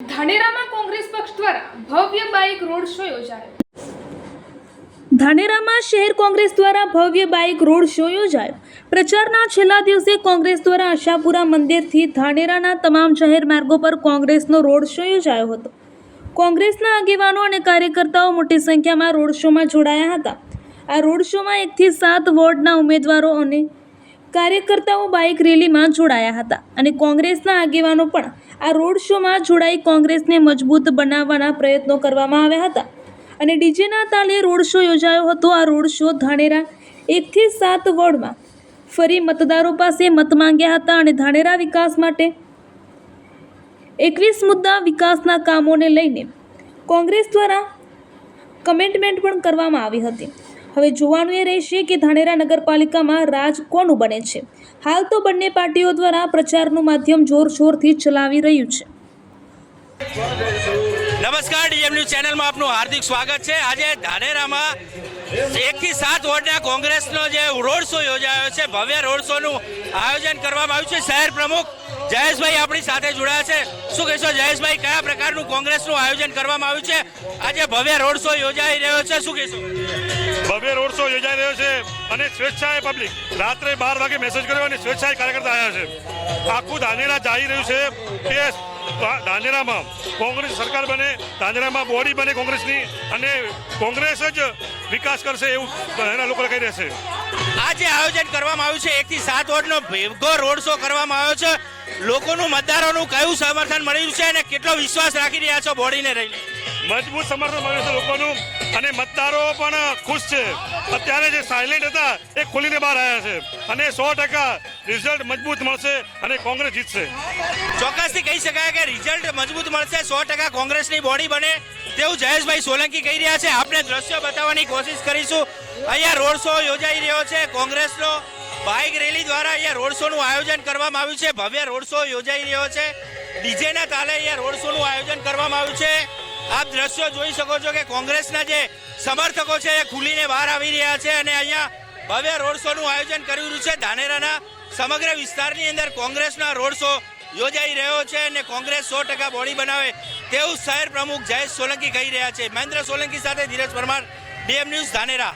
ધાનેરામાં કોંગ્રેસ પક્ષ દ્વારા ભવ્ય બાઇક રોડ શો યોજાયો। ધાનેરામાં શહેર કોંગ્રેસ દ્વારા ભવ્ય બાઇક રોડ શો યોજાયો। પ્રચારના છેલ્લા દિવસે કોંગ્રેસ દ્વારા આશાપુરા મંદિરથી ધાનેરાના તમામ જાહેર માર્ગો પર કોંગ્રેસનો રોડ શો યોજાયો હતો। કોંગ્રેસના આગેવાનો અને કાર્યકર્તાઓ મોટી સંખ્યામાં રોડ શોમાં જોડાયા હતા। આ રોડ શોમાં 1 થી 7 વોર્ડના ઉમેદવારો અને કાર્યકર્તાઓ બાઇક રેલીમાં જોડાયા હતા અને કોંગ્રેસના આગેવાનો પણ આ રોડ શોમાં જોડાઈ કોંગ્રેસને મજબૂત બનાવવાના પ્રયત્નો કરવામાં આવ્યા હતા અને ડીજેના તાલે રોડ શો યોજાયો હતો। આ રોડ શો ધાનેરા 1 થી 7 વોર્ડમાં ફરી મતદારો પાસે મત માંગ્યા હતા અને ધાનેરા વિકાસ માટે 21 મુદ્દા વિકાસના કામોને લઈને કોંગ્રેસ દ્વારા કમેન્ટમેન્ટ પણ કરવામાં આવી હતી। હવે જોવાનું એ રહેશે કે ધાનેરા નગરપાલિકામાં રાજ કોનું બને છે। હાલ તો બંને પાર્ટીઓ દ્વારા પ્રચારનું માધ્યમ જોરશોરથી ચલાવી રહ્યું છે। નમસ્કાર, ડીએમ ન્યૂઝ ચેનલમાં આપનું હાર્દિક સ્વાગત છે। આજે ધાનેરામાં 1 થી 7 વોર્ડના કોંગ્રેસનો જે રોડ શો યોજાયો છે, ભવ્ય રોડ શોનું આયોજન કરવામાં આવ્યું છે। શહેર પ્રમુખ જયેશભાઈ આપણી સાથે જોડાયા છે। શું કહેશો જયેશભાઈ, કયા પ્રકારનું કોંગ્રેસનું આયોજન કરવામાં આવ્યું છે? આજે ભવ્ય રોડ શો યોજાઈ રહ્યો છે, શું કહેશો? ભવ્ય રોડ શો યોજાઈ રહ્યો છે અને સ્વેચ્છાએ પબ્લિક રાત્રે 12 વાગે મેસેજ કર્યો અને સ્વેચ્છાએ કાર્યકર્તા આવ્યા છે। આખું ધાનેરા જાઈ રહ્યું છે કે ધાનેરામાં કોંગ્રેસ સરકાર બને, ધાનેરામાં બોડી બને કોંગ્રેસની અને કોંગ્રેસ જ વિકાસ કરશે એવું ધાનેરા લોકો કહી રહ્યા છે। આ જે આયોજન કરવામાં આવ્યું છે 1 થી 7 વોર્ડનો ભેગો રોડ શો કરવામાં આવ્યો છે, લોકોનું મતદારોનું કયું સમર્થન મળ્યું છે અને કેટલો વિશ્વાસ રાખી રહ્યા છો બોડીને રહીને? મજબૂત સમર્થન મળ્યું છે લોકોનું અને મતદારો પણ ખુશ છે। અત્યારે જે સાયલેન્ટ હતા એ ખુલીને બહાર આવ્યા છે અને 100% રિઝલ્ટ મજબૂત મળશે અને કોંગ્રેસ જીતશે। ચોક્કસથી કહી શકાય કે રિઝલ્ટ મજબૂત મળશે, 100% કોંગ્રેસની બોડી બને તેવું જયેશભાઈ સોલંકી કહી રહ્યા છે। આપણે દ્રશ્યો બતાવવાની કોશિશ કરીશું। અહીંયા રોડ શો યોજાઈ રહ્યો છે, કોંગ્રેસનો બાઇક રેલી દ્વારા અહીંયા રોડ શોનું આયોજન કરવામાં આવ્યું છે। ભવ્ય રોડ શો યોજાઈ રહ્યો છે, ડીજેના તાલે અહીંયા રોડ શોનું આયોજન કરવામાં આવ્યું છે। આપ દ્રશ્યો જોઈ શકો છો કે કોંગ્રેસના જે સમર્થકો છે એ ખુલીને બહાર આવી રહ્યા છે અને અહીંયા ભવ્ય રોડ શોનું આયોજન કર્યું છે। ધાનેરાના સમગ્ર વિસ્તારની અંદર કોંગ્રેસના રોડ શો યોજાઈ રહ્યો છે અને કોંગ્રેસ 100% બોડી બનાવે તેવું શહેર પ્રમુખ જયેશ સોલંકી કહી રહ્યા છે। મહેન્દ્ર સોલંકી સાથે ધીરજ પરમાર, ડીએમ ન્યૂઝ ધાનેરા।